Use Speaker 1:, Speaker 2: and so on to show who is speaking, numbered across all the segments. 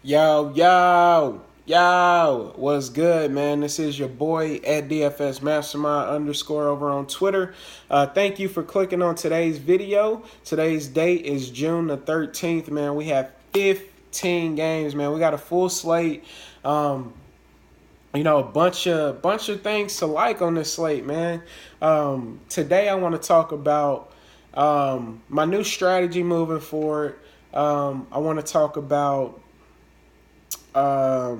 Speaker 1: Yo, what's good, man? This is your boy at DFSMasterMind _ over on Twitter. Thank you for clicking on today's video. Today's date is June the 13th, man. We have 15 games, man. We got a full slate. A bunch of things to like on this slate, man. Today I want to talk about my new strategy moving forward. I want to talk about I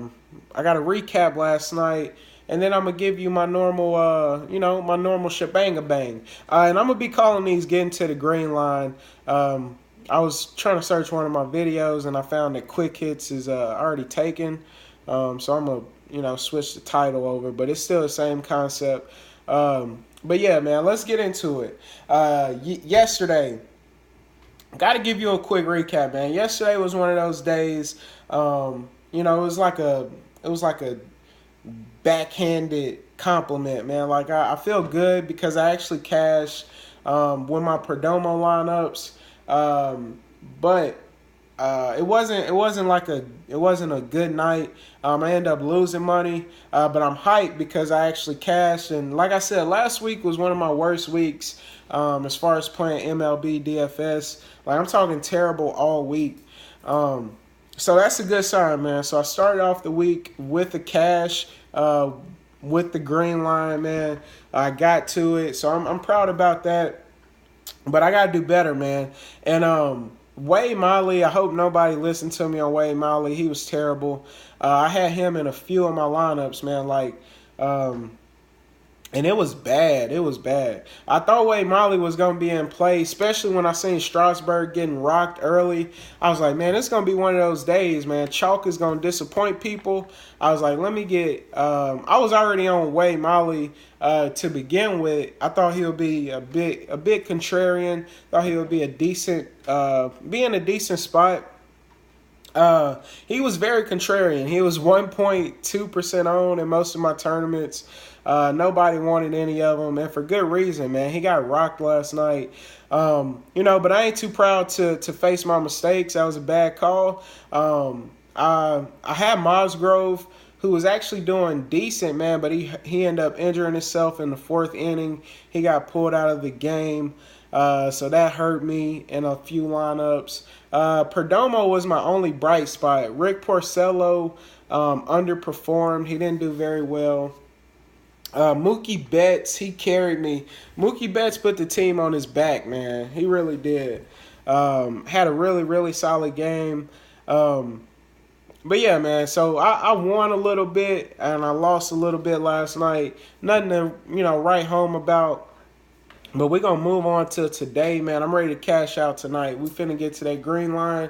Speaker 1: got a recap last night, and then I'm gonna give you my normal, my normal shebang-a-bang. And I'm gonna be calling these getting to the green line. I was trying to search one of my videos, and I found that quick hits is already taken. So I'm gonna, switch the title over, but it's still the same concept. But yeah, man, let's get into it. Yesterday, got to give you a quick recap, man. Yesterday was one of those days. It was like a backhanded compliment, man. Like I feel good because I actually cashed with my Perdomo lineups, but it wasn't a good night. I ended up losing money, but I'm hyped because I actually cashed. And like I said, last week was one of my worst weeks as far as playing MLB DFS. Like I'm talking terrible all week. So that's a good sign, man. So I started off the week with the cash, with the green line, man. I got to it, so I'm proud about that. But I gotta do better, man. And Wade Miley, I hope nobody listened to me on Wade Miley. He was terrible. I had him in a few of my lineups, man. And it was bad. It was bad. I thought Wade Miley was going to be in play, especially when I seen Strasburg getting rocked early. I was like, man, it's going to be one of those days, man. Chalk is going to disappoint people. I was like, let me get I was already on Wade Miley to begin with. I thought he would be a bit contrarian. Thought he would be be in a decent spot. He was very contrarian. He was 1.2% owned in most of my tournaments. Nobody wanted any of them, and for good reason, man. He got rocked last night. But I ain't too proud to face my mistakes. That was a bad call. I had Musgrove, who was actually doing decent, man, but he ended up injuring himself in the fourth inning. He got pulled out of the game. So that hurt me in a few lineups. Perdomo was my only bright spot. Rick Porcello underperformed. He didn't do very well. Mookie Betts, he carried me. Mookie Betts put the team on his back, man. He really did. Had a really, really solid game. But yeah, man, so I won a little bit and I lost a little bit last night. Nothing to, write home about. But we're going to move on to today, man. I'm ready to cash out tonight. We finna get to that green line.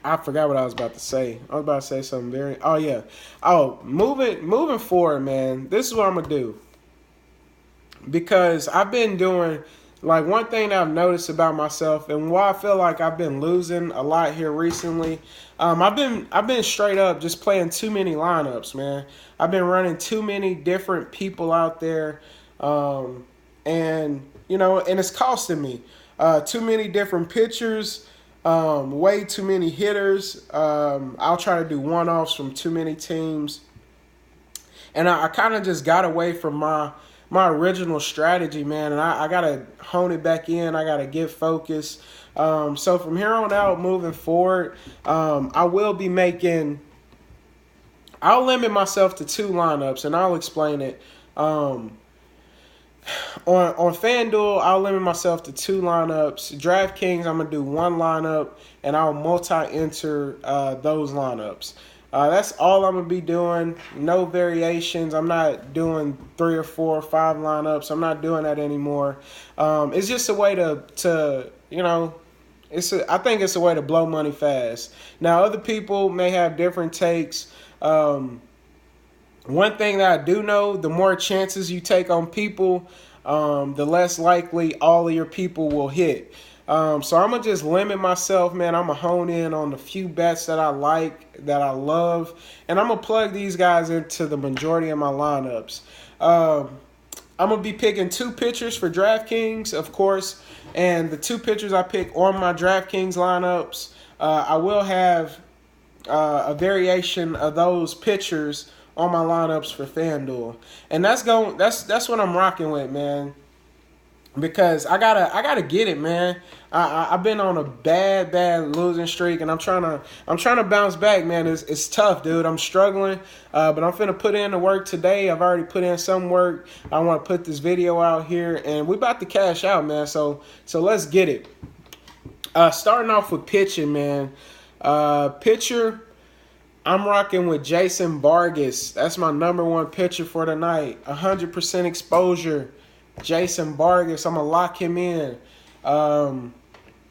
Speaker 1: I forgot what I was about to say. I was about to say something very... Oh, yeah. Moving forward, man, this is what I'm going to do. Because I've been doing... Like, one thing that I've noticed about myself and why I feel like I've been losing a lot here recently, I've been straight up just playing too many lineups, man. I've been running too many different people out there. And it's costing me. Too many different pitchers, way too many hitters. I'll try to do one-offs from too many teams. And I kind of just got away from my original strategy, man. And I got to hone it back in. I got to get focused. So from here on out, moving forward, I will be making... I'll limit myself to 2 lineups, and I'll explain it. On FanDuel, I'll limit myself to 2 lineups. DraftKings, I'm going to do 1 lineup, and I'll multi-enter those lineups. That's all I'm going to be doing. No variations. I'm not doing 3 or 4 or 5 lineups. I'm not doing that anymore. It's just a way to I think it's a way to blow money fast. Now, other people may have different takes. One thing that I do know, the more chances you take on people, the less likely all of your people will hit. So I'm going to just limit myself, man. I'm going to hone in on the few bets that I like, that I love, and I'm going to plug these guys into the majority of my lineups. I'm going to be picking 2 pitchers for DraftKings, of course, and the 2 pitchers I pick on my DraftKings lineups, I will have a variation of those pitchers on my lineups for FanDuel, and that's what I'm rocking with, man. Because I gotta get it, man. I've been on a bad losing streak, and I'm trying to bounce back, man. It's tough, dude. I'm struggling, but I'm finna put in the work today. I've already put in some work. I want to put this video out here, and we about to cash out, man. So let's get it. Starting off with pitching, man. Pitcher, I'm rocking with Jason Vargas. That's my number one pitcher for tonight. 100% exposure. Jason Vargas, I'm going to lock him in. Well,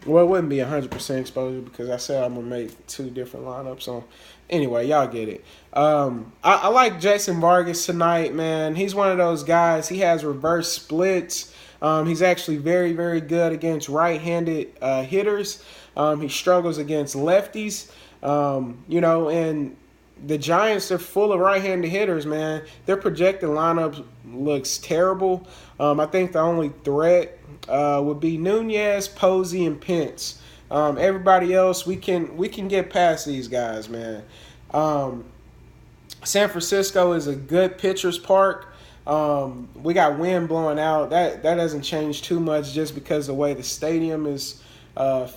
Speaker 1: it wouldn't be 100% exposure because I said I'm going to make two different lineups. So, anyway, y'all get it. I like Jason Vargas tonight, man. He's one of those guys. He has reverse splits. He's actually very, very good against right-handed hitters. He struggles against lefties. And the Giants are full of right-handed hitters, man. Their projected lineup looks terrible. I think the only threat would be Nunez, Posey, and Pence. Everybody else, we can get past these guys, man. San Francisco is a good pitcher's park. We got wind blowing out. That doesn't change too much just because the way the stadium is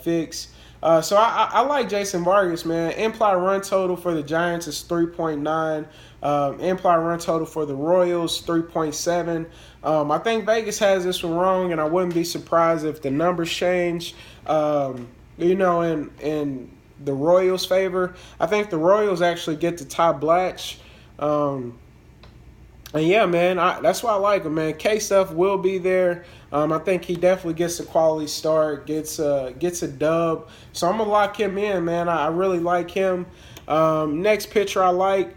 Speaker 1: fixed. So I like Jason Vargas, man. Implied run total for the Giants is 3.9. Implied run total for the Royals, 3.7. I think Vegas has this one wrong, and I wouldn't be surprised if the numbers change, in the Royals' favor. I think the Royals actually get to Todd Blatch. And yeah, man, that's why I like him, man. K-Stuff will be there. I think he definitely gets a quality start, gets a dub. So I'm going to lock him in, man. I really like him. Next pitcher I like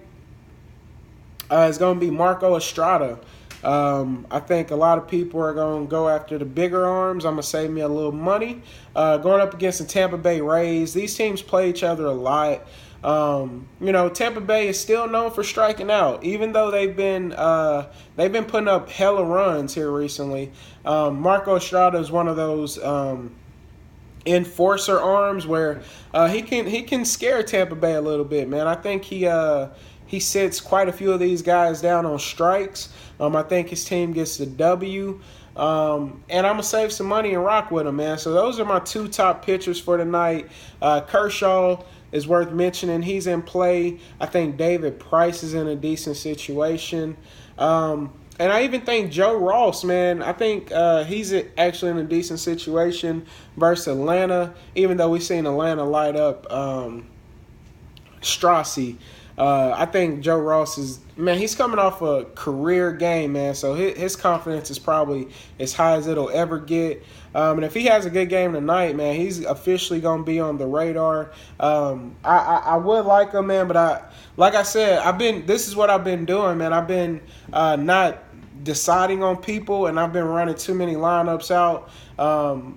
Speaker 1: is going to be Marco Estrada. I think a lot of people are going to go after the bigger arms. I'm going to save me a little money. Going up against the Tampa Bay Rays, these teams play each other a lot. Tampa Bay is still known for striking out, even though they've been putting up hella runs here recently. Marco Estrada is one of those enforcer arms where he can scare Tampa Bay a little bit, man. I think he sits quite a few of these guys down on strikes. I think his team gets the W. And I'm going to save some money and rock with him, man. So those are my two top pitchers for tonight. Kershaw is worth mentioning. He's in play. I think David Price is in a decent situation. And I even think Joe Ross, man, I think he's actually in a decent situation versus Atlanta, even though we've seen Atlanta light up Strassi. I think Joe Ross is, man, he's coming off a career game, man, so his confidence is probably as high as it'll ever get. And if he has a good game tonight, man, he's officially going to be on the radar. I would like him, man, but like I said, this is what I've been doing, man. I've been not deciding on people, and I've been running too many lineups out.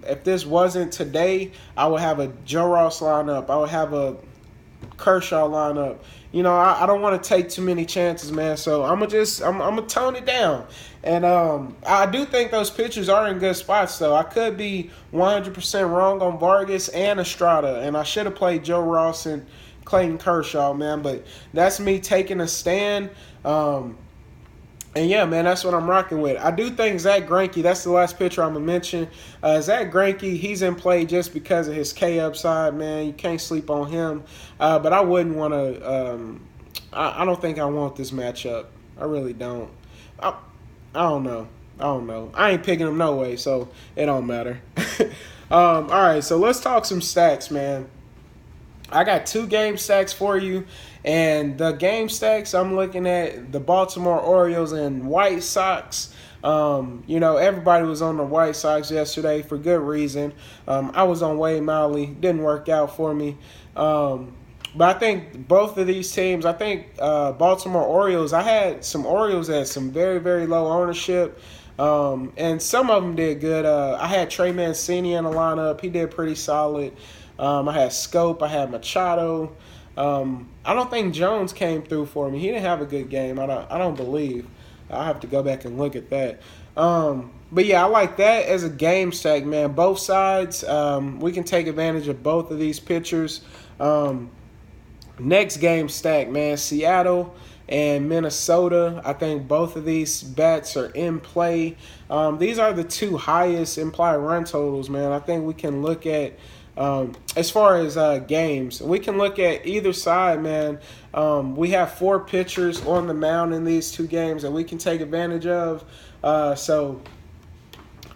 Speaker 1: If this wasn't today, I would have a Joe Ross lineup. I would have a Kershaw lineup. I don't want to take too many chances, man. So I'm gonna tone it down. And I do think those pitchers are in good spots, though. I could be 100% wrong on Vargas and Estrada, and I should have played Joe Ross and Clayton Kershaw, man. But that's me taking a stand. And yeah, man, that's what I'm rocking with. I do think Zach Greinke, that's the last pitcher I'm going to mention. Zach Greinke, he's in play just because of his K upside, man. You can't sleep on him. But I wouldn't want to I don't think I want this matchup. I really don't. I don't know. I ain't picking him no way, so it don't matter. All right, so let's talk some stacks, man. I got 2 game stacks for you. And the game stacks, I'm looking at the Baltimore Orioles and White Sox. Everybody was on the White Sox yesterday for good reason. I was on Wade Miley. Didn't work out for me. But I think both of these teams, Baltimore Orioles, I had some Orioles at some very, very low ownership. And some of them did good. I had Trey Mancini in the lineup. He did pretty solid. I had Scope. I had Machado. I don't think Jones came through for me. He didn't have a good game. I don't believe. I'll have to go back and look at that. But yeah, I like that as a game stack, man. Both sides, we can take advantage of both of these pitchers. Next game stack, man, Seattle and Minnesota. I think both of these bats are in play. These are the two highest implied run totals, man. I think we can look at, as far as games, we can look at either side, man. We have 4 pitchers on the mound in these two games that we can take advantage of. So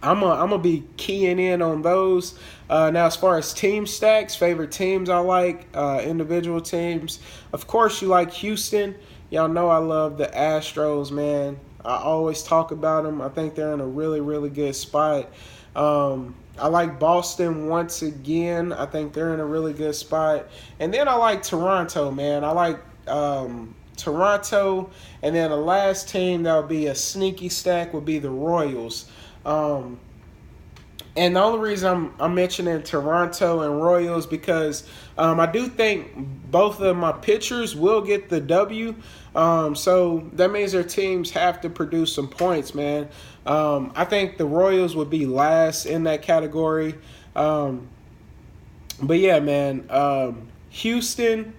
Speaker 1: I'm gonna be keying in on those. Now, as far as team stacks, favorite teams I like, individual teams. Of course, you like Houston. Y'all know I love the Astros, man. I always talk about them. I think they're in a really, really good spot. I like Boston once again. I think they're in a really good spot. And then I like Toronto, man. I like Toronto. And then the last team that would be a sneaky stack would be the Royals. And the only reason I'm mentioning Toronto and Royals because I do think both of my pitchers will get the W. So that means their teams have to produce some points, man. I think the Royals would be last in that category. But yeah, man, Houston,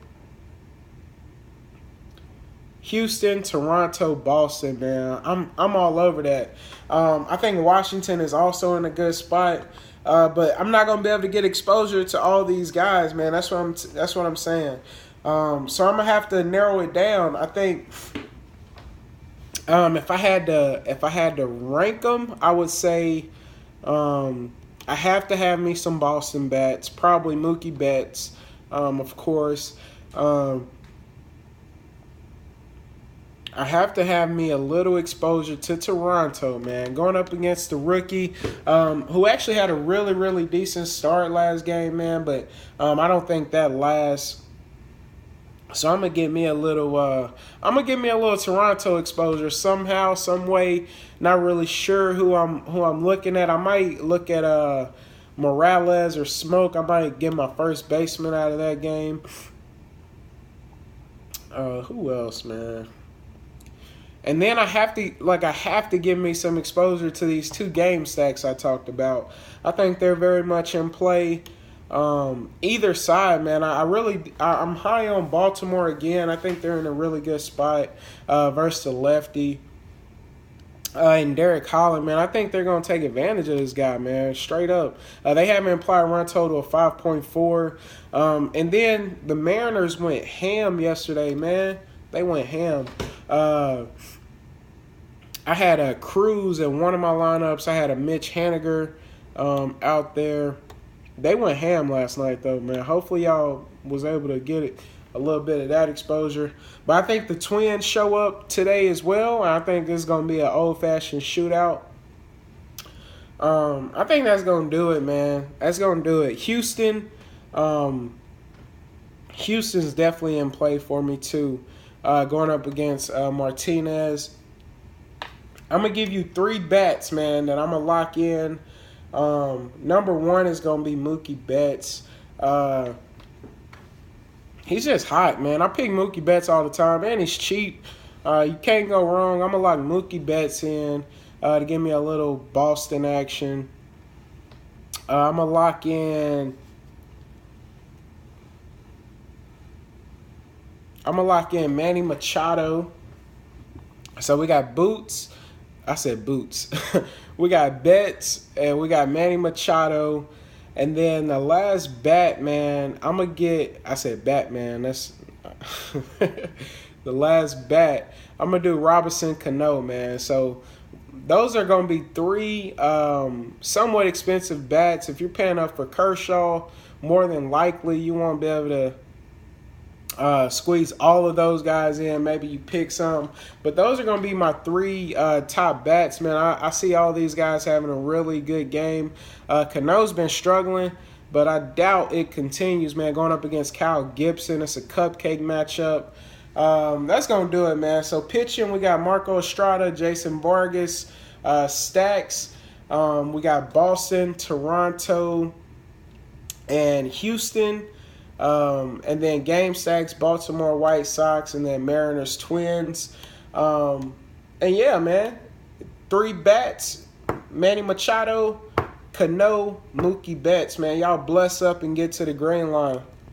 Speaker 1: Toronto, Boston, man. I'm all over that. I think Washington is also in a good spot, but I'm not gonna be able to get exposure to all these guys, man. That's what I'm saying. So I'm gonna have to narrow it down. I think if I had to rank them, I would say I have to have me some Boston bats, probably Mookie Betts, of course. I have to have me a little exposure to Toronto, man. Going up against the rookie, who actually had a really, really decent start last game, man. But I don't think that lasts. So I'm gonna give me a little Toronto exposure somehow, some way. Not really sure who I'm looking at. I might look at Morales or Smoke. I might get my first baseman out of that game. Who else, man? And then I have to give me some exposure to these two game stacks I talked about. I think they're very much in play. Either side, man. I'm high on Baltimore again. I think they're in a really good spot versus the lefty. And Derek Holland, man, I think they're going to take advantage of this guy, man, straight up. They have an implied run total of 5.4. And then the Mariners went ham yesterday, man. They went ham. I had a Cruz in one of my lineups. I had a Mitch Haniger out there. They went ham last night, though, man. Hopefully y'all was able to get it a little bit of that exposure. But I think the Twins show up today as well. And I think this is going to be an old-fashioned shootout. I think that's going to do it, man. That's going to do it. Houston's definitely in play for me, too. Going up against Martinez. I'm going to give you 3 bats, man, that I'm going to lock in. Number 1 is going to be Mookie Betts. He's just hot, man. I pick Mookie Betts all the time, and he's cheap. You can't go wrong. I'm going to lock Mookie Betts in to give me a little Boston action. I'm going to lock in... Manny Machado. So we got Boots. I said Boots. We got Betts and we got Manny Machado. And then the last Batman, I said Batman. That's the last bat. I'm going to do Robinson Cano, man. So those are going to be 3 somewhat expensive bats. If you're paying up for Kershaw, more than likely you won't be able to squeeze all of those guys in. Maybe you pick some, but those are going to be my 3 top bats, man. I see all these guys having a really good game. Cano's been struggling, but I doubt it continues, man. Going up against Kyle Gibson, it's a cupcake matchup. That's going to do it, man. So pitching, we got Marco Estrada, Jason Vargas, stacks. We got Boston, Toronto, and Houston. And then game stacks, Baltimore White Sox, and then Mariners Twins. And And yeah, man, 3 bats, Manny Machado, Cano, Mookie Betts, man. Y'all bless up and get to the green line.